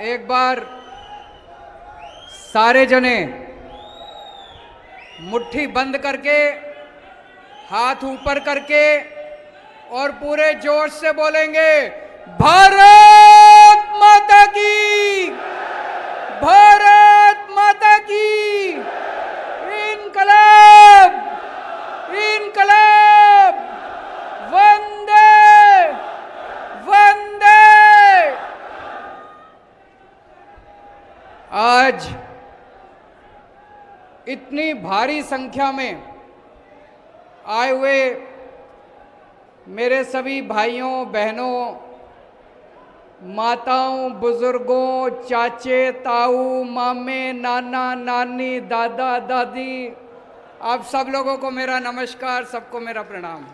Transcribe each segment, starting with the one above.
एक बार सारे जने मुट्ठी बंद करके, हाथ ऊपर करके और पूरे जोश से बोलेंगे, भारत माता की, भारत माता की, इनकलाब, इनकलाब, वंदे वंदे। आज इतनी भारी संख्या में आए हुए मेरे सभी भाइयों बहनों, माताओं, बुजुर्गों, चाचे, ताऊ, मामे, नाना, नानी, दादा, दादी, आप सब लोगों को मेरा नमस्कार, सबको मेरा प्रणाम।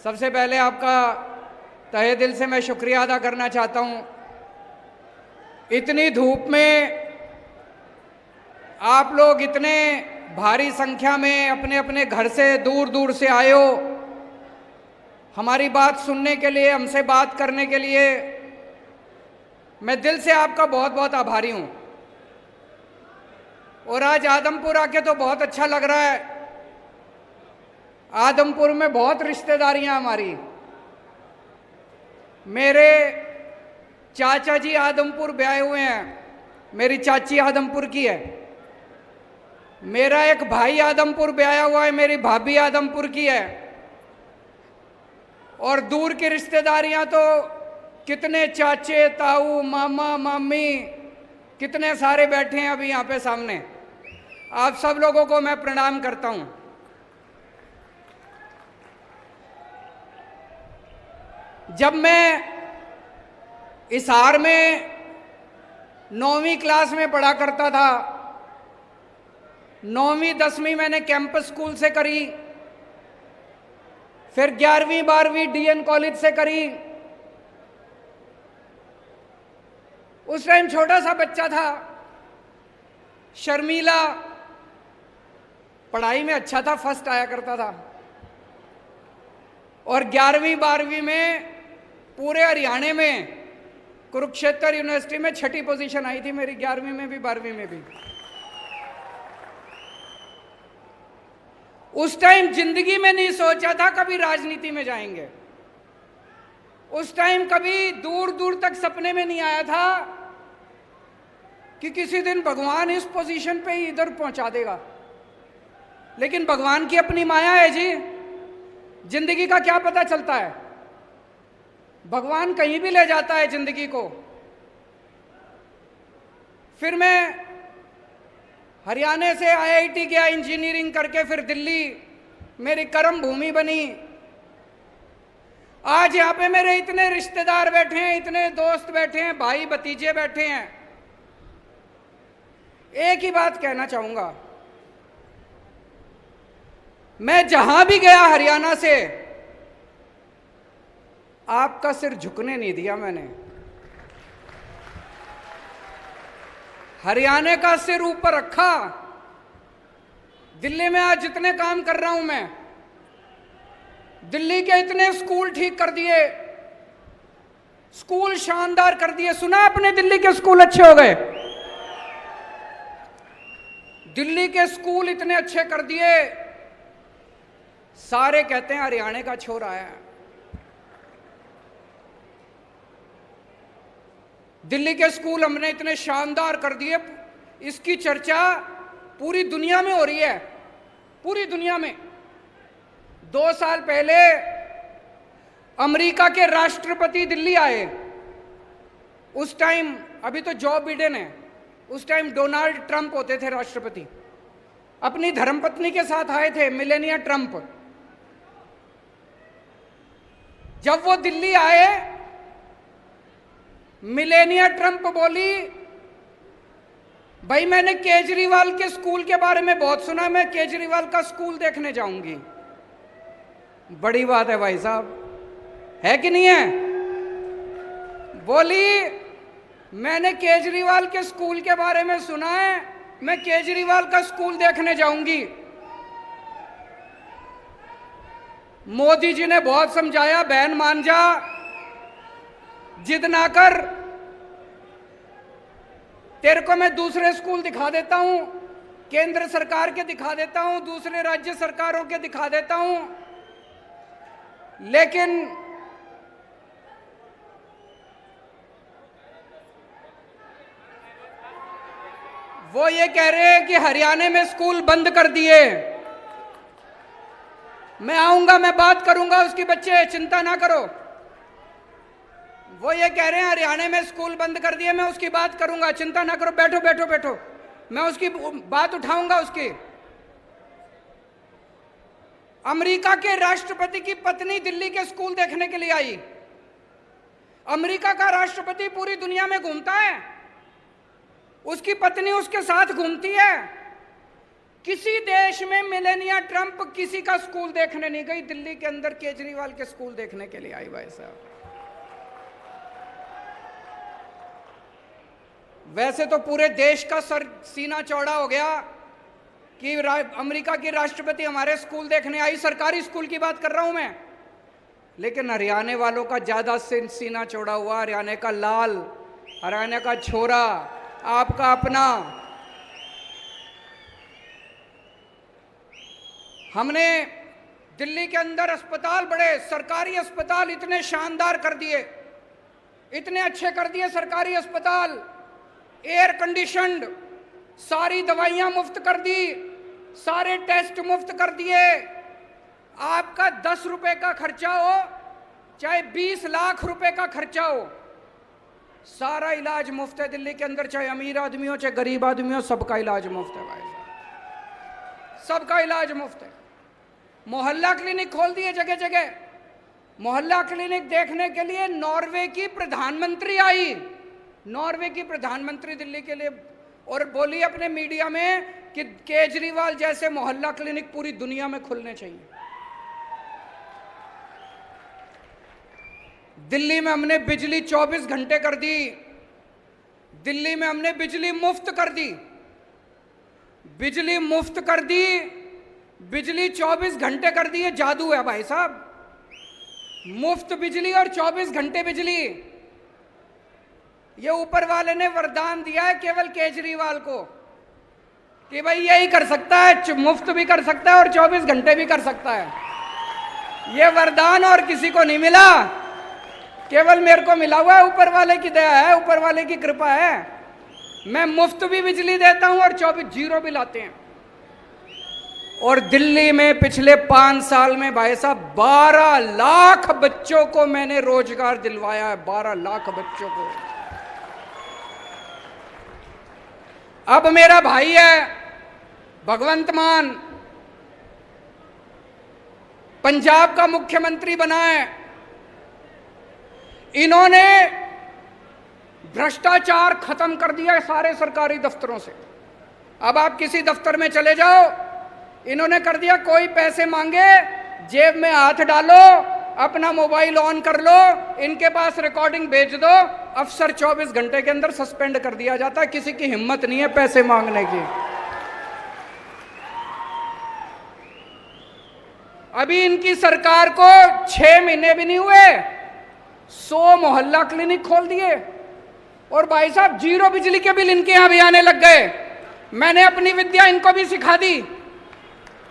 सबसे पहले आपका तहे दिल से मैं शुक्रिया अदा करना चाहता हूं। इतनी धूप में आप लोग इतने भारी संख्या में अपने अपने घर से दूर दूर से आए हो, हमारी बात सुनने के लिए, हमसे बात करने के लिए। मैं दिल से आपका बहुत बहुत आभारी हूं। और आज आदमपुर आके तो बहुत अच्छा लग रहा है। आदमपुर में बहुत रिश्तेदारियां हमारी। मेरे चाचा जी आदमपुर ब्याहे हुए हैं, मेरी चाची आदमपुर की है। मेरा एक भाई आदमपुर ब्याया हुआ है, मेरी भाभी आदमपुर की है। और दूर की रिश्तेदारियां तो कितने चाचे, ताऊ, मामा, मामी, कितने सारे बैठे हैं अभी यहाँ पे सामने। आप सब लोगों को मैं प्रणाम करता हूं। जब मैं हिसार में 9वीं क्लास में पढ़ा करता था, 9वीं 10वीं मैंने कैंपस स्कूल से करी, फिर 11वीं 12वीं डीएन कॉलेज से करी। उस टाइम छोटा सा बच्चा था, शर्मीला, पढ़ाई में अच्छा था, फर्स्ट आया करता था। और 11वीं 12वीं में पूरे हरियाणा में कुरुक्षेत्र यूनिवर्सिटी में 6ठी पोजीशन आई थी मेरी, 11वीं में भी 12वीं में भी। उस टाइम जिंदगी में नहीं सोचा था कभी राजनीति में जाएंगे। उस टाइम कभी दूर दूर तक सपने में नहीं आया था कि किसी दिन भगवान इस पोजीशन पे ही इधर पहुंचा देगा। लेकिन भगवान की अपनी माया है जी, जिंदगी का क्या पता चलता है, भगवान कहीं भी ले जाता है जिंदगी को। फिर मैं हरियाणा से आईआईटी गया इंजीनियरिंग करके, फिर दिल्ली मेरी कर्म भूमि बनी। आज यहाँ पे मेरे इतने रिश्तेदार बैठे हैं, इतने दोस्त बैठे हैं, भाई भतीजे बैठे हैं। एक ही बात कहना चाहूंगा, मैं जहां भी गया हरियाणा से, आपका सिर झुकने नहीं दिया मैंने। हरियाणा का सिर ऊपर रखा। दिल्ली में आज जितने काम कर रहा हूं मैं, दिल्ली के इतने स्कूल ठीक कर दिए, स्कूल शानदार कर दिए। सुना आपने दिल्ली के स्कूल अच्छे हो गए? दिल्ली के स्कूल इतने अच्छे कर दिए, सारे कहते हैं हरियाणा का छोरा है। दिल्ली के स्कूल हमने इतने शानदार कर दिए, इसकी चर्चा पूरी दुनिया में हो रही है, पूरी दुनिया में। 2 साल पहले अमेरिका के राष्ट्रपति दिल्ली आए। उस टाइम, अभी तो जो बिडेन है, उस टाइम डोनाल्ड ट्रंप होते थे राष्ट्रपति। अपनी धर्मपत्नी के साथ आए थे, मिलेनिया ट्रंप। जब वो दिल्ली आए, मिलेनिया ट्रंप बोली, भाई मैंने केजरीवाल के स्कूल के बारे में बहुत सुना, मैं केजरीवाल का स्कूल देखने जाऊंगी। बड़ी बात है भाई साहब, है कि नहीं है? बोली, मैंने केजरीवाल के स्कूल के बारे में सुना है, मैं केजरीवाल का स्कूल देखने जाऊंगी। मोदी जी ने बहुत समझाया, बहन मान जा, जिद ना कर, तेरे को मैं दूसरे स्कूल दिखा देता हूं, केंद्र सरकार के दिखा देता हूं, दूसरे राज्य सरकारों के दिखा देता हूं, लेकिन वो ये कह रहे हैं कि हरियाणा में स्कूल बंद कर दिए। मैं आऊंगा, मैं बात करूंगा उसकी, बच्चे चिंता ना करो। वो ये कह रहे हैं हरियाणा में स्कूल बंद कर दिए, मैं उसकी बात करूंगा, चिंता ना करो, बैठो बैठो बैठो, मैं उसकी बात उठाऊंगा उसकी। अमेरिका के राष्ट्रपति की पत्नी दिल्ली के स्कूल देखने के लिए आई। अमेरिका का राष्ट्रपति पूरी दुनिया में घूमता है, उसकी पत्नी उसके साथ घूमती है। किसी देश में मेलानिया ट्रंप किसी का स्कूल देखने नहीं गई, दिल्ली के अंदर केजरीवाल के स्कूल देखने के लिए आई भाई साहब। वैसे तो पूरे देश का सर सीना चौड़ा हो गया कि अमेरिका की राष्ट्रपति हमारे स्कूल देखने आई, सरकारी स्कूल की बात कर रहा हूं मैं, लेकिन हरियाणा वालों का ज्यादा सीना चौड़ा हुआ। हरियाणा का लाल, हरियाणा का छोरा, आपका अपना। हमने दिल्ली के अंदर अस्पताल, बड़े सरकारी अस्पताल इतने शानदार कर दिए, इतने अच्छे कर दिए सरकारी अस्पताल, एयर कंडीशनड, सारी दवाइयां मुफ्त कर दी, सारे टेस्ट मुफ्त कर दिए। आपका 10 रुपए का खर्चा हो चाहे 20 लाख रुपए का खर्चा हो, सारा इलाज मुफ्त है दिल्ली के अंदर, चाहे अमीर आदमी हो चाहे गरीब आदमी हो, सबका इलाज मुफ्त है भाई साहब, सबका इलाज मुफ्त है। मोहल्ला क्लिनिक खोल दिए जगह जगह। मोहल्ला क्लिनिक देखने के लिए नॉर्वे की प्रधानमंत्री आई, नॉर्वे की प्रधानमंत्री दिल्ली के लिए, और बोली अपने मीडिया में कि केजरीवाल जैसे मोहल्ला क्लिनिक पूरी दुनिया में खुलने चाहिए। दिल्ली में हमने बिजली 24 घंटे कर दी, दिल्ली में हमने बिजली मुफ्त कर दी, बिजली मुफ्त कर दी, बिजली 24 घंटे कर दी। ये जादू है भाई साहब, मुफ्त बिजली और 24 घंटे बिजली। ये ऊपर वाले ने वरदान दिया है केवल केजरीवाल को कि भाई यही कर सकता है, मुफ्त भी कर सकता है और 24 घंटे भी कर सकता है। ये वरदान और किसी को नहीं मिला, केवल मेरे को मिला हुआ है, ऊपर वाले की दया है, ऊपर वाले की कृपा है। मैं मुफ्त भी बिजली देता हूं और 24 जीरो बिल आते हैं। और दिल्ली में पिछले 5 साल में भाई साहब 12 लाख बच्चों को मैंने रोजगार दिलवाया है, 12 लाख बच्चों को। अब मेरा भाई है भगवंत मान, पंजाब का मुख्यमंत्री बना है। इन्होंने भ्रष्टाचार खत्म कर दिया है सारे सरकारी दफ्तरों से। अब आप किसी दफ्तर में चले जाओ, इन्होंने कर दिया, कोई पैसे मांगे जेब में हाथ डालो, अपना मोबाइल ऑन कर लो, इनके पास रिकॉर्डिंग भेज दो, अफसर 24 घंटे के अंदर सस्पेंड कर दिया जाता है। किसी की हिम्मत नहीं है पैसे मांगने की। अभी इनकी सरकार को 6 महीने भी नहीं हुए, 100 मोहल्ला क्लिनिक खोल दिए और भाई साहब जीरो बिजली के बिल इनके यहां भी आने लग गए। मैंने अपनी विद्या इनको भी सिखा दी,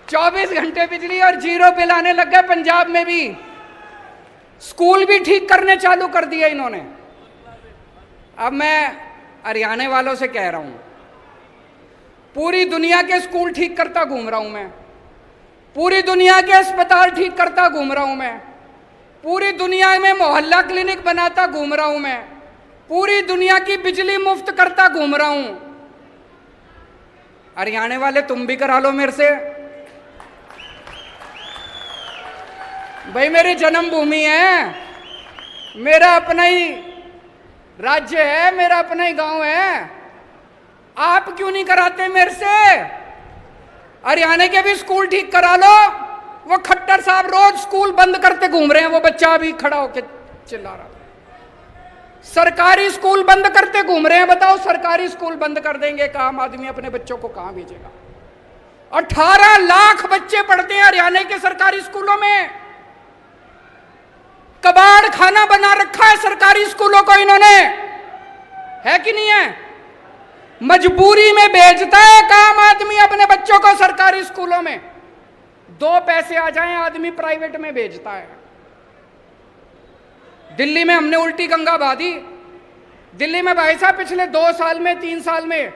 24 घंटे बिजली और जीरो बिल आने लग गए पंजाब में भी। स्कूल भी ठीक करने चालू कर दिए इन्होंने। अब मैं हरियाणा वालों से कह रहा हूं, पूरी दुनिया के स्कूल ठीक करता घूम रहा हूं मैं, पूरी दुनिया के अस्पताल ठीक करता घूम रहा हूं मैं, पूरी दुनिया में मोहल्ला क्लिनिक बनाता घूम रहा हूं मैं, पूरी दुनिया की बिजली मुफ्त करता घूम रहा हूं। हरियाणा वाले तुम भी करा लो मेरे से। भाई मेरी जन्मभूमि है, मेरा अपना ही राज्य है, मेरा अपना ही गांव है, आप क्यों नहीं कराते मेरे से? हरियाणा के भी स्कूल ठीक करा लो। वो खट्टर साहब रोज स्कूल बंद करते घूम रहे हैं, वो बच्चा अभी खड़ा होके चिल्ला रहा था। सरकारी स्कूल बंद करते घूम रहे हैं। बताओ, सरकारी स्कूल बंद कर देंगे, एक आम आदमी अपने बच्चों को कहां भेजेगा? 18 लाख बच्चे पढ़ते हैं हरियाणा के सरकारी स्कूलों में। कबाड़ खाना बना रखा है सरकारी स्कूलों को इन्होंने, है कि नहीं है? मजबूरी में भेजता है काम आदमी अपने बच्चों को सरकारी स्कूलों में, 2 पैसे आ जाएं आदमी प्राइवेट में भेजता है। दिल्ली में हमने उल्टी गंगा बहा दी। दिल्ली में भाई साहब पिछले 2 साल में 3 साल में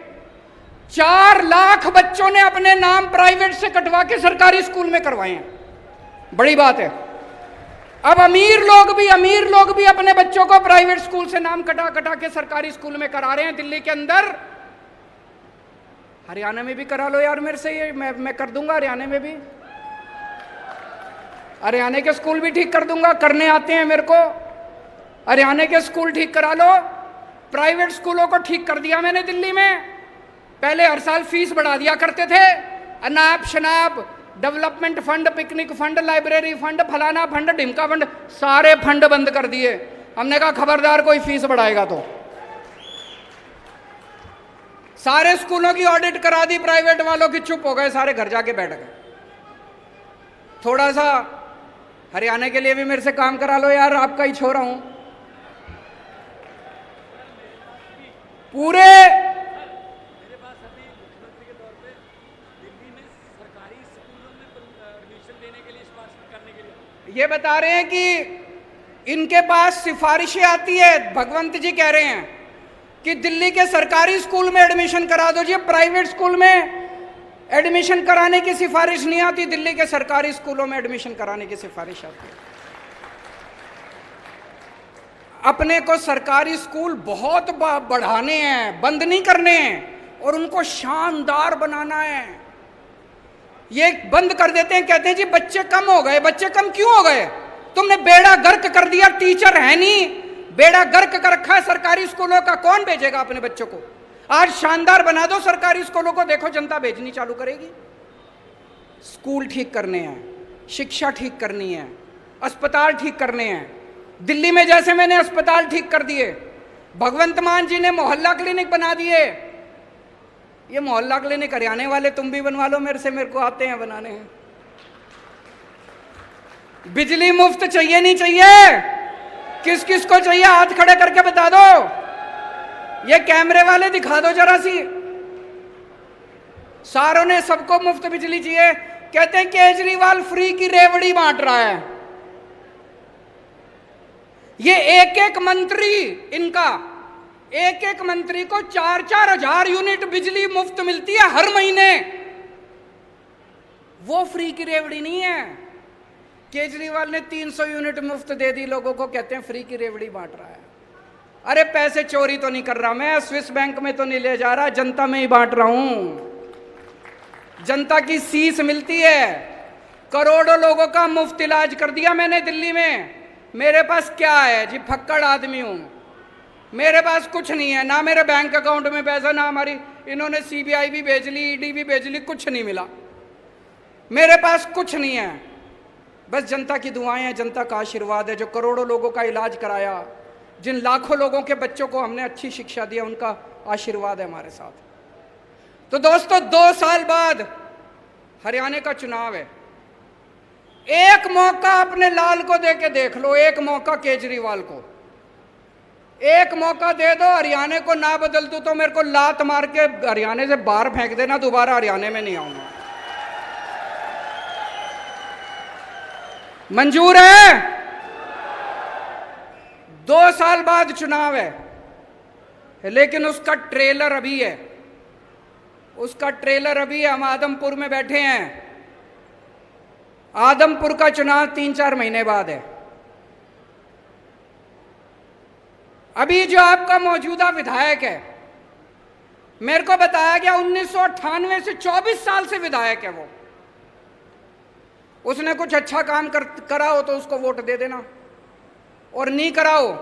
4 लाख बच्चों ने अपने नाम प्राइवेट से कटवा के सरकारी स्कूल में करवाए हैं। बड़ी बात है। अब अमीर लोग भी अपने बच्चों को प्राइवेट स्कूल से नाम कटा कटा के सरकारी स्कूल में करा रहे हैं दिल्ली के अंदर। हरियाणा में भी करा लो यार मेरे से, ये मैं कर दूंगा हरियाणा में भी। हरियाणा के स्कूल भी ठीक कर दूंगा, करने आते हैं मेरे को। हरियाणा के स्कूल ठीक करा लो। प्राइवेट स्कूलों को ठीक कर दिया मैंने दिल्ली में। पहले हर साल फीस बढ़ा दिया करते थे, अनाप शनाप, development fund, picnic fund, library fund, फलाना फंड, ढिमका फंड, सारे फंड बंद कर दिए। हमने कहा खबरदार कोई फीस बढ़ाएगा तो। सारे स्कूलों की ऑडिट करा दी प्राइवेट वालों की, चुप हो गए सारे, घर जाके बैठ गए। थोड़ा सा हरियाणा के लिए भी मेरे से काम करा लो यार, आपका ही छोरा हूं। पूरे ये बता रहे हैं कि इनके पास सिफारिशें आती है। भगवंत जी कह रहे हैं कि दिल्ली के सरकारी स्कूल में एडमिशन करा दो जी, प्राइवेट स्कूल में एडमिशन कराने की सिफारिश नहीं आती, दिल्ली के सरकारी स्कूलों में एडमिशन कराने की सिफारिश आती है। अपने को सरकारी स्कूल बहुत बढ़ाने हैं, बंद नहीं करने हैं, और उनको शानदार बनाना है। ये बंद कर देते हैं, कहते हैं जी बच्चे कम हो गए। बच्चे कम क्यों हो गए? तुमने बेड़ा गर्क कर दिया, टीचर है नहीं, बेड़ा गर्क कर रखा है सरकारी स्कूलों का। कौन भेजेगा अपने बच्चों को? आज शानदार बना दो सरकारी स्कूलों को, देखो जनता भेजनी चालू करेगी। स्कूल ठीक करने हैं, शिक्षा ठीक करनी है, अस्पताल ठीक करने हैं। दिल्ली में जैसे मैंने अस्पताल ठीक कर दिए, भगवंत मान जी ने मोहल्ला क्लिनिक बना दिए। ये मोहल्ला क्लिनिक हरियाणा वाले तुम भी बनवा लो मेरे से, मेरे को आते हैं बनाने हैं। बिजली मुफ्त चाहिए नहीं चाहिए? किस किस को चाहिए हाथ खड़े करके बता दो। ये कैमरे वाले दिखा दो जरा सी। सारों ने सबको मुफ्त बिजली चाहिए। कहते हैं केजरीवाल फ्री की रेवड़ी बांट रहा है। ये एक एक मंत्री, इनका एक एक मंत्री को 4-4 हजार यूनिट बिजली मुफ्त मिलती है हर महीने। वो फ्री की रेवड़ी नहीं है। केजरीवाल ने 300 यूनिट मुफ्त दे दी लोगों को, कहते हैं फ्री की रेवड़ी बांट रहा है। अरे पैसे चोरी तो नहीं कर रहा मैं, स्विस बैंक में तो नहीं ले जा रहा, जनता में ही बांट रहा हूं। जनता की सीस मिलती है। करोड़ों लोगों का मुफ्त इलाज कर दिया मैंने दिल्ली में। मेरे पास क्या है जी, फक्कड़ आदमी हूं, मेरे पास कुछ नहीं है, ना मेरे बैंक अकाउंट में पैसा, ना हमारी, इन्होंने सीबीआई भी भेज ली, ईडी भी भेज ली, कुछ नहीं मिला। मेरे पास कुछ नहीं है, बस जनता की दुआएं हैं, जनता का आशीर्वाद है। जो करोड़ों लोगों का इलाज कराया, जिन लाखों लोगों के बच्चों को हमने अच्छी शिक्षा दी, उनका आशीर्वाद है हमारे साथ। तो दोस्तों 2 साल बाद हरियाणा का चुनाव है। एक मौका अपने लाल को दे के देख लो, एक मौका केजरीवाल को, एक मौका दे दो। हरियाणा को ना बदल दूं तो मेरे को लात मार के हरियाणा से बाहर फेंक देना, दोबारा हरियाणा में नहीं आऊंगा। मंजूर है? 2 साल बाद चुनाव है, लेकिन उसका ट्रेलर अभी है, उसका ट्रेलर अभी है। हम आदमपुर में बैठे हैं। आदमपुर का चुनाव 3-4 महीने बाद है। अभी जो आपका मौजूदा विधायक है, मेरे को बताया गया 1998 से 24 साल से विधायक है वो। उसने कुछ अच्छा काम करा हो तो उसको वोट दे देना, और नहीं करा हो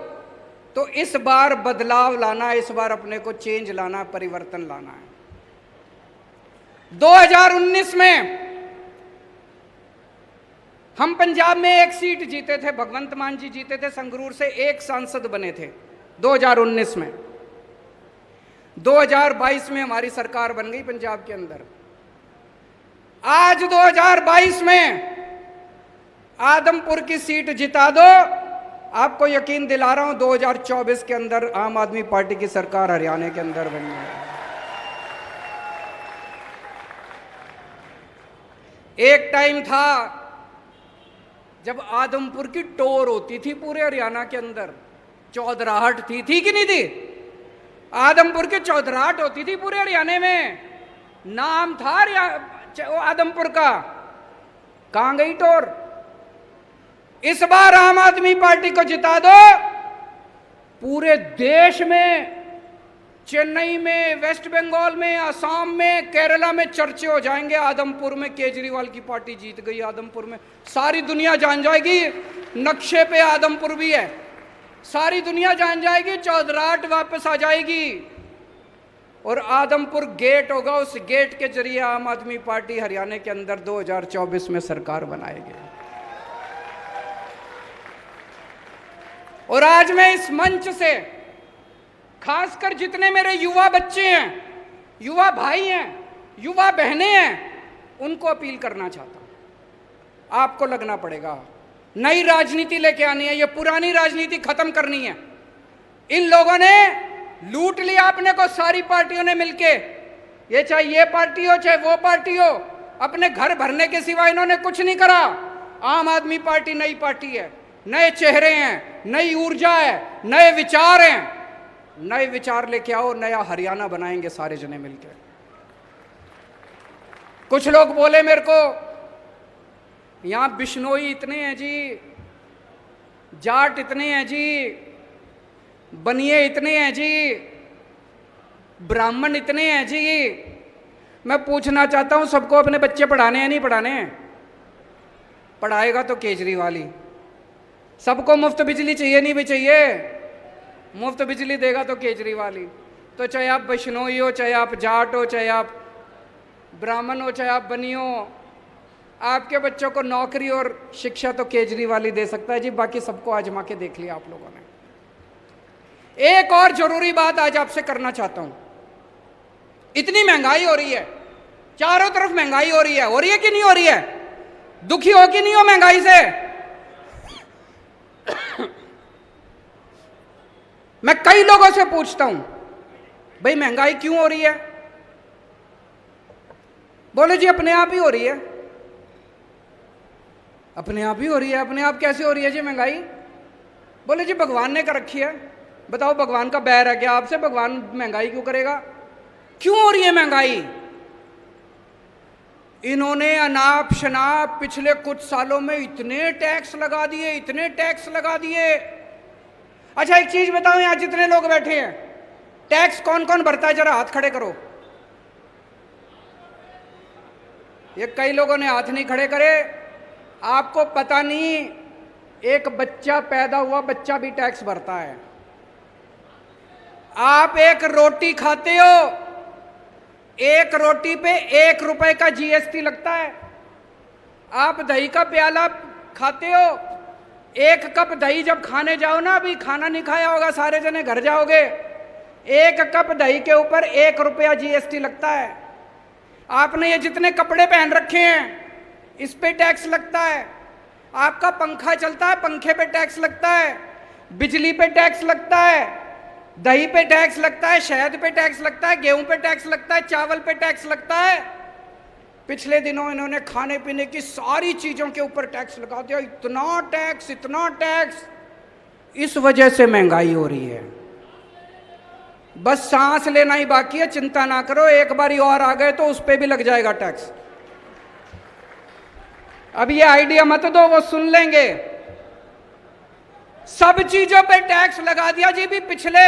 तो इस बार बदलाव लाना है, इस बार अपने को चेंज लाना, परिवर्तन लाना है। 2019 में हम पंजाब में 1 सीट जीते थे, भगवंत मान जी जीते थे, संगरूर से 1 सांसद बने थे 2019 में। 2022 में हमारी सरकार बन गई पंजाब के अंदर। आज 2022 में आदमपुर की सीट जिता दो आपको यकीन दिला रहा हूं 2024 के अंदर आम आदमी पार्टी की सरकार हरियाणा के अंदर बननी है। एक टाइम था जब आदमपुर की टोर होती थी पूरे हरियाणा के अंदर, चौधराहट थी कि नहीं थी? आदमपुर की चौधराहट होती थी पूरे हरियाणा में, नाम था आदमपुर का। कहां गई टोर? इस बार आम आदमी पार्टी को जिता दो, पूरे देश में, चेन्नई में, वेस्ट बंगाल में, असम में, केरला में चर्चे हो जाएंगे, आदमपुर में केजरीवाल की पार्टी जीत गई। आदमपुर में सारी दुनिया जान जाएगी नक्शे पे आदमपुर भी है, सारी दुनिया जान जाएगी, चौधराहट वापस आ जाएगी और आदमपुर गेट होगा। उस गेट के जरिए आम आदमी पार्टी हरियाणा के अंदर 2024 में सरकार बनाएगी। और आज मैं इस मंच से खासकर जितने मेरे युवा बच्चे हैं, युवा भाई हैं, युवा बहनें हैं, उनको अपील करना चाहता हूं, आपको लगना पड़ेगा। नई राजनीति लेके आनी है, ये पुरानी राजनीति खत्म करनी है। इन लोगों ने लूट लिया अपने को, सारी पार्टियों ने मिलके, ये चाहे ये पार्टी हो चाहे वो पार्टी हो, अपने घर भरने के सिवा इन्होंने कुछ नहीं करा। आम आदमी पार्टी नई पार्टी है, नए चेहरे हैं, नई ऊर्जा है, नए विचार हैं। नए विचार लेके आओ, नया हरियाणा बनाएंगे सारे जने मिलकर। कुछ लोग बोले मेरे को, यहां बिश्नोई इतने हैं जी, जाट इतने हैं जी, बनिए इतने हैं जी, ब्राह्मण इतने हैं जी। मैं पूछना चाहता हूं, सबको अपने बच्चे पढ़ाने हैं नहीं पढ़ाने? पढ़ाएगा तो केजरीवाल ही। सबको मुफ्त बिजली चाहिए नहीं भी चाहिए? मुफ्त बिजली देगा तो केजरीवाल ही। तो चाहे आप बिश्नोई हो, चाहे आप जाट हो, चाहे आप ब्राह्मण हो, चाहे आप बनी हो, आपके बच्चों को नौकरी और शिक्षा तो केजरीवाल ही दे सकता है जी। बाकी सबको आजमा के देख लिया आप लोगों ने। एक और जरूरी बात आज आपसे करना चाहता हूं। इतनी महंगाई हो रही है, चारों तरफ महंगाई हो रही है कि नहीं हो रही है? दुखी हो कि नहीं हो महंगाई से? मैं कई लोगों से पूछता हूं, भाई महंगाई क्यों हो रही है? बोले जी अपने आप ही हो रही है। अपने आप ही हो रही है? अपने आप कैसे हो रही है जी महंगाई? बोले जी भगवान ने कर रखी है। बताओ भगवान का बैर है क्या आपसे? भगवान महंगाई क्यों करेगा? क्यों हो रही है महंगाई? इन्होंने अनाप शनाप पिछले कुछ सालों में इतने टैक्स लगा दिए, इतने टैक्स लगा दिए। अच्छा एक चीज बताओ, यहां जितने लोग बैठे हैं, टैक्स कौन कौन भरता है? जरा हाथ खड़े करो। ये कई लोगों ने हाथ नहीं खड़े करे। आपको पता नहीं, एक बच्चा पैदा हुआ बच्चा भी टैक्स भरता है। आप एक रोटी खाते हो, एक रोटी पे 1 रुपए का जीएसटी लगता है। आप दही का प्याला खाते हो, 1 कप दही जब खाने जाओ ना, अभी खाना नहीं खाया होगा, सारे जने घर जाओगे, 1 कप दही के ऊपर 1 रुपया जीएसटी लगता है। आपने ये जितने कपड़े पहन रखे हैं इस पे टैक्स लगता है। आपका पंखा चलता है, पंखे पे टैक्स लगता है, बिजली पे टैक्स लगता है, दही पे टैक्स लगता है, शहद पे टैक्स लगता है, गेहूं पे टैक्स लगता है, चावल पे टैक्स लगता है। पिछले दिनों इन्होंने खाने पीने की सारी चीजों के ऊपर टैक्स लगा दिया। इतना टैक्स, इतना टैक्स। इस वजह से महंगाई हो रही है। बस सांस लेना ही बाकी है, चिंता ना करो, एक बारी और आ गए तो उस पे भी लग जाएगा टैक्स। अब ये आइडिया मत दो, वो सुन लेंगे। सब चीजों पे टैक्स लगा दिया जी। भी पिछले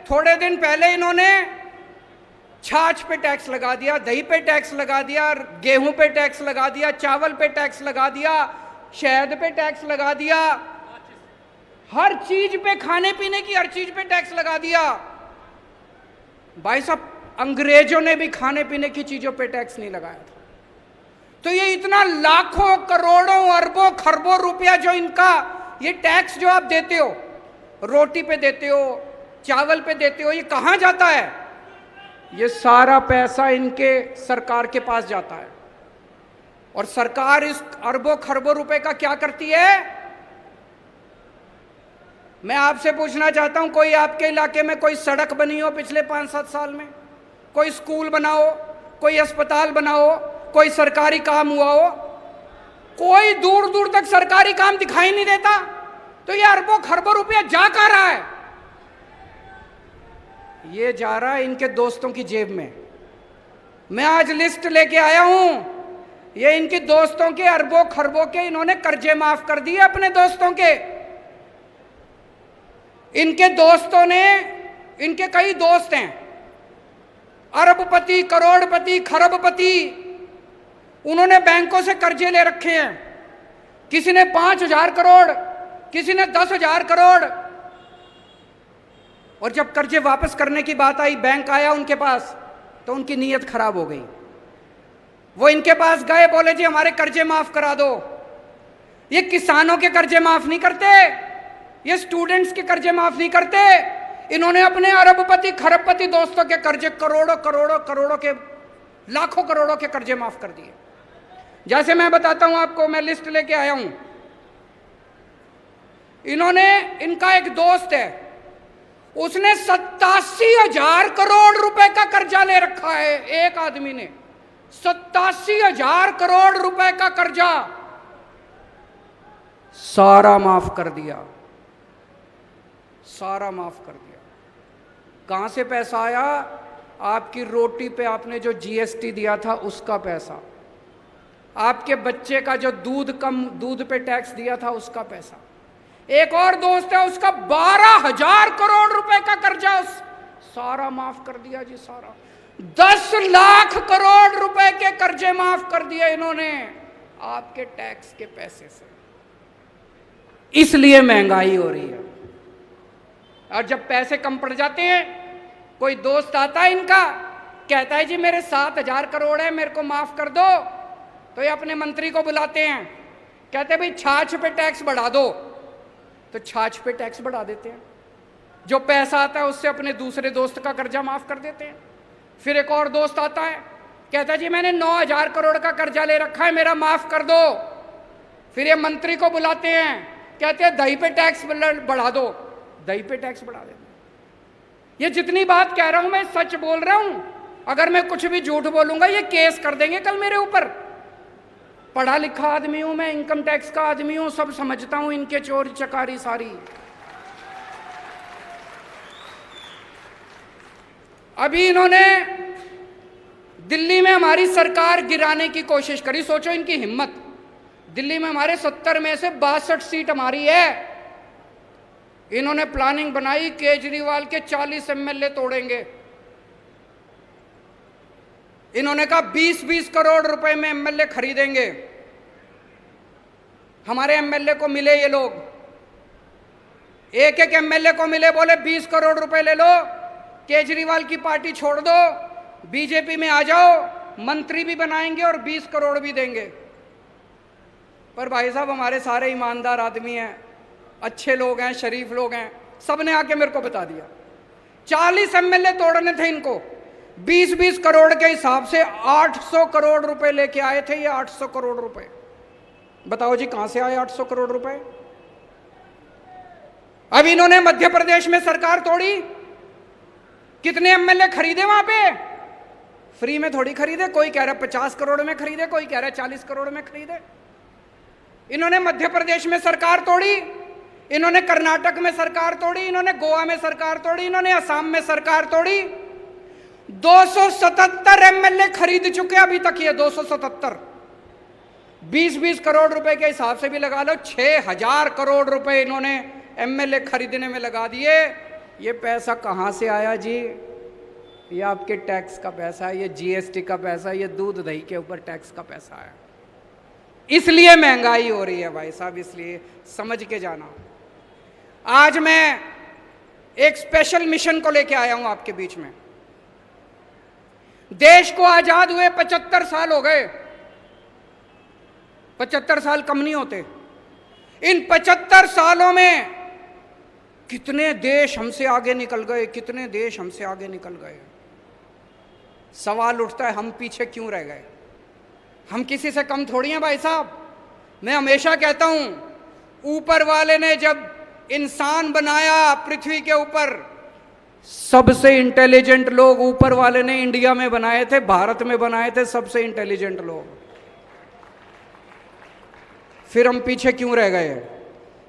थोड़े दिन पहले इन्होंने छाछ पे टैक्स लगा दिया, दही पे टैक्स लगा दिया, गेहूं पे टैक्स लगा दिया, चावल पे टैक्स लगा दिया, शहद पे टैक्स लगा दिया, हर चीज पे, खाने पीने की हर चीज पे टैक्स लगा दिया। भाई साहब, अंग्रेजों ने भी खाने पीने की चीजों पे टैक्स नहीं लगाया था। तो ये इतना लाखों करोड़ों अरबों खरबों रुपया जो इनका ये टैक्स जो आप देते हो, रोटी पे देते हो, चावल पे देते हो, ये कहां जाता है? ये सारा पैसा इनके सरकार के पास जाता है। और सरकार इस अरबों खरबों रुपए का क्या करती है? मैं आपसे पूछना चाहता हूं, कोई आपके इलाके में कोई सड़क बनी हो पिछले 5-7 साल में? कोई स्कूल बनाओ, कोई अस्पताल बनाओ, कोई सरकारी काम हुआ हो? कोई दूर दूर तक सरकारी काम दिखाई नहीं देता। तो ये अरबों खरबों रुपया जा कहां रहा है? ये जा रहा है इनके दोस्तों की जेब में। मैं आज लिस्ट लेके आया हूं, ये इनके दोस्तों के अरबों खरबों के इन्होंने कर्जे माफ कर दिए अपने दोस्तों के। इनके दोस्तों ने, इनके कई दोस्त हैं अरबपति, करोड़पति, खरबपति, उन्होंने बैंकों से कर्जे ले रखे हैं। किसी ने 5,000 करोड़, किसी ने 10,000 करोड़। और जब कर्जे वापस करने की बात आई, बैंक आया उनके पास, तो उनकी नीयत खराब हो गई। वो इनके पास गए, बोले जी हमारे कर्जे माफ करा दो। ये किसानों के कर्जे माफ नहीं करते, ये स्टूडेंट्स के कर्जे माफ नहीं करते। इन्होंने अपने अरबपति खरबपति दोस्तों के कर्जे करोड़ों करोड़ों करोड़ों के, लाखों करोड़ों के कर्जे माफ कर दिए। जैसे मैं बताता हूं आपको, मैं लिस्ट लेके आया हूं। इन्होंने, इनका एक दोस्त है, उसने 87,000 करोड़ रुपए का कर्जा ले रखा है। एक आदमी ने 87,000 करोड़ रुपए का कर्जा सारा माफ कर दिया, सारा माफ कर दिया। कहां से पैसा आया? आपकी रोटी पे आपने जो जीएसटी दिया था उसका पैसा, आपके बच्चे का जो दूध पे टैक्स दिया था उसका पैसा। एक और दोस्त है, उसका 12,000 करोड़ रुपए का कर्जा सारा माफ कर दिया जी, सारा। 10 लाख करोड़ रुपए के कर्जे माफ कर दिए इन्होंने आपके टैक्स के पैसे से। इसलिए महंगाई हो रही है। और जब पैसे कम पड़ जाते हैं, कोई दोस्त आता है इनका, कहता है जी मेरे 7,000 करोड़ है, मेरे को माफ कर दो। तो ये अपने मंत्री को बुलाते हैं, कहते हैं भाई छाछ पे टैक्स बढ़ा दो। तो छाछ पे टैक्स बढ़ा देते हैं। जो पैसा आता है उससे अपने दूसरे दोस्त का कर्जा माफ कर देते हैं। फिर एक और दोस्त आता है, कहता है जी मैंने 9,000 करोड़ का कर्जा ले रखा है, मेरा माफ कर दो। फिर ये मंत्री को बुलाते हैं, कहते हैं दही पे टैक्स बढ़ा दो, दही पे टैक्स बढ़ा देते। ये जितनी बात कह रहा हूं मैं सच बोल रहा हूं। अगर मैं कुछ भी झूठ बोलूंगा ये केस कर देंगे कल मेरे ऊपर। पढ़ा लिखा आदमी हूं मैं, इनकम टैक्स का आदमी हूं, सब समझता हूं इनके चोरी चकारी सारी। अभी इन्होंने दिल्ली में हमारी सरकार गिराने की कोशिश करी। सोचो इनकी हिम्मत। दिल्ली में हमारे 70 में से 62 सीट हमारी है। इन्होंने प्लानिंग बनाई, केजरीवाल के 40 एमएलए तोड़ेंगे। इन्होंने कहा 20-20 करोड़ रुपए में एमएलए खरीदेंगे। हमारे एमएलए को मिले ये लोग, एक एक एमएलए को मिले, बोले 20 करोड़ रुपए ले लो, केजरीवाल की पार्टी छोड़ दो, बीजेपी में आ जाओ, मंत्री भी बनाएंगे और 20 करोड़ भी देंगे। पर भाई साहब हमारे सारे ईमानदार आदमी हैं, अच्छे लोग हैं, शरीफ लोग हैं, सबने आके मेरे को बता दिया 40 एमएलए तोड़ने थे इनको। 20-20 करोड़ के हिसाब से 800 करोड़ रुपए लेके आए थे ये। 800 करोड़ रुपए, बताओ जी कहां से आए 800 करोड़ रुपए? अब इन्होंने मध्य प्रदेश में सरकार तोड़ी। कितने एमएलए खरीदे वहां पे? फ्री में थोड़ी खरीदे। कोई कह रहा 50 करोड़ में खरीदे, कोई कह रहा 40 करोड़ में खरीदे। इन्होंने मध्य प्रदेश में सरकार तोड़ी, इन्होंने कर्नाटक में सरकार तोड़ी, इन्होंने गोवा में सरकार तोड़ी, इन्होंने असम में सरकार तोड़ी। 277 एमएलए खरीद चुके अभी तक ये। 277, 20-20 करोड़ रुपए के हिसाब से भी लगा लो, 6,000 करोड़ रुपए इन्होंने एमएलए खरीदने में लगा दिए। ये पैसा कहां से आया जी? ये आपके टैक्स का पैसा है, ये जीएसटी का पैसा है, ये दूध दही के ऊपर टैक्स का पैसा है। इसलिए महंगाई हो रही है भाई साहब, इसलिए समझ के जाना। आज मैं एक स्पेशल मिशन को लेके आया हूं आपके बीच में। देश को आजाद हुए 75 साल हो गए। 75 साल कम नहीं होते। इन 75 सालों में कितने देश हमसे आगे निकल गए, कितने देश हमसे आगे निकल गए। सवाल उठता है हम पीछे क्यों रह गए? हम किसी से कम थोड़ी हैं भाई साहब। मैं हमेशा कहता हूं ऊपर वाले ने जब इंसान बनाया पृथ्वी के ऊपर, सबसे इंटेलिजेंट लोग ऊपर वाले ने इंडिया में बनाए थे, भारत में बनाए थे सबसे इंटेलिजेंट लोग। फिर हम पीछे क्यों रह गए?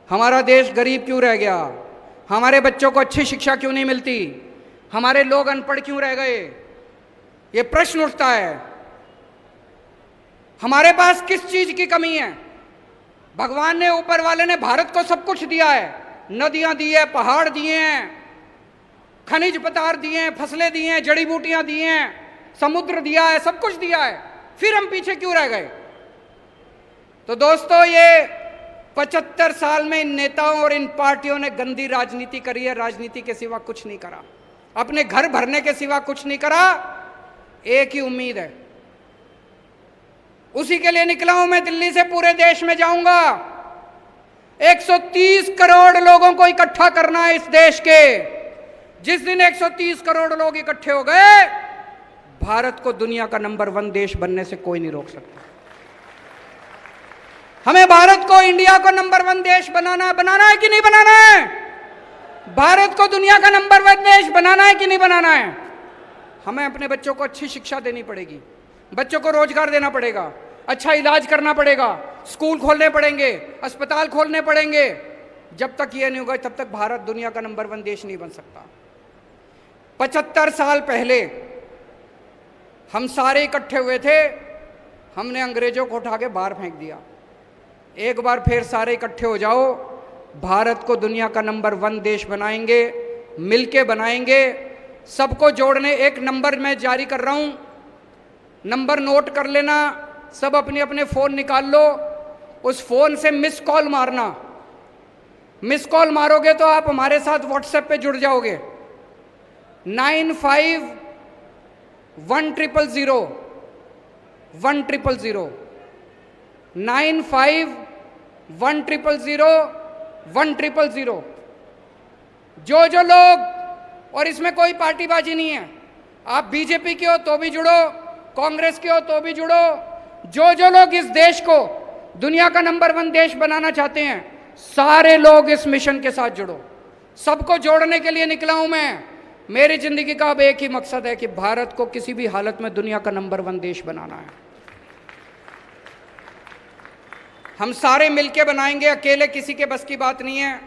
हमारा देश गरीब क्यों रह गया? हमारे बच्चों को अच्छी शिक्षा क्यों नहीं मिलती? हमारे लोग अनपढ़ क्यों रह गए? ये प्रश्न उठता है। हमारे पास किस चीज की कमी है? भगवान ने, ऊपर वाले ने भारत को सब कुछ दिया है, नदियां दी है, पहाड़ दिए हैं, खनिज पदार्थ दिए हैं, फसलें दी हैं, जड़ी बूटियां दी हैं, समुद्र दिया है, सब कुछ दिया है, फिर हम पीछे क्यों रह गए? तो दोस्तों, ये 75 साल में इन नेताओं और इन पार्टियों ने गंदी राजनीति करी है। राजनीति के सिवा कुछ नहीं करा, अपने घर भरने के सिवा कुछ नहीं करा। एक ही उम्मीद है, उसी के लिए निकला हूं मैं। दिल्ली से पूरे देश में जाऊंगा। 130 करोड़ लोगों को इकट्ठा करना है इस देश के। जिस दिन 130 करोड़ लोग इकट्ठे हो गए, भारत को दुनिया का नंबर 1 देश बनने से कोई नहीं रोक सकता। हमें भारत को, इंडिया को नंबर 1 देश बनाना है कि नहीं बनाना है? भारत को दुनिया का नंबर 1 देश बनाना है कि नहीं बनाना है? हमें अपने बच्चों को अच्छी शिक्षा देनी पड़ेगी, बच्चों को रोजगार देना पड़ेगा, अच्छा इलाज करना पड़ेगा, स्कूल खोलने पड़ेंगे, अस्पताल खोलने पड़ेंगे। जब तक ये नहीं होगा, तब तक भारत दुनिया का नंबर 1 देश नहीं बन सकता। 75 साल पहले हम सारे इकट्ठे हुए थे, हमने अंग्रेजों को उठा के बाहर फेंक दिया। एक बार फिर सारे इकट्ठे हो जाओ, भारत को दुनिया का नंबर 1 देश बनाएंगे, मिलके बनाएंगे। सबको जोड़ने एक नंबर मैं जारी कर रहा हूं, नंबर नोट कर लेना, सब अपने अपने फोन निकाल लो, उस फोन से मिस कॉल मारना। मिस कॉल मारोगे तो आप हमारे साथ व्हाट्सएप पे जुड़ जाओगे। 951000 1000 951000 1000। जो लोग, और इसमें कोई पार्टीबाजी नहीं है, आप बीजेपी के हो तो भी जुड़ो, कांग्रेस के हो तो भी जुड़ो। जो लोग इस देश को दुनिया का नंबर 1 देश बनाना चाहते हैं, सारे लोग इस मिशन के साथ जुड़ो। सबको जोड़ने के लिए निकला हूं मैं। मेरी जिंदगी का अब एक ही मकसद है कि भारत को किसी भी हालत में दुनिया का नंबर 1 देश बनाना है। हम सारे मिलके बनाएंगे, अकेले किसी के बस की बात नहीं है।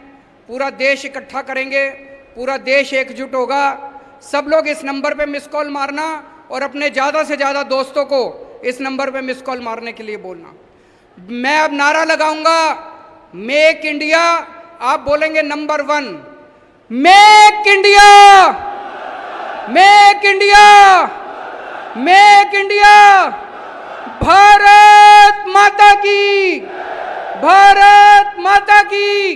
पूरा देश इकट्ठा करेंगे, पूरा देश एकजुट होगा। सब लोग इस नंबर पे मिस कॉल मारना और अपने ज़्यादा से ज़्यादा दोस्तों को इस नंबर पे मिस कॉल मारने के लिए बोलना। मैं अब नारा लगाऊंगा, मेक इंडिया, आप बोलेंगे number 1। Make India, make India, make India. Bharat माता की, भारत माता की।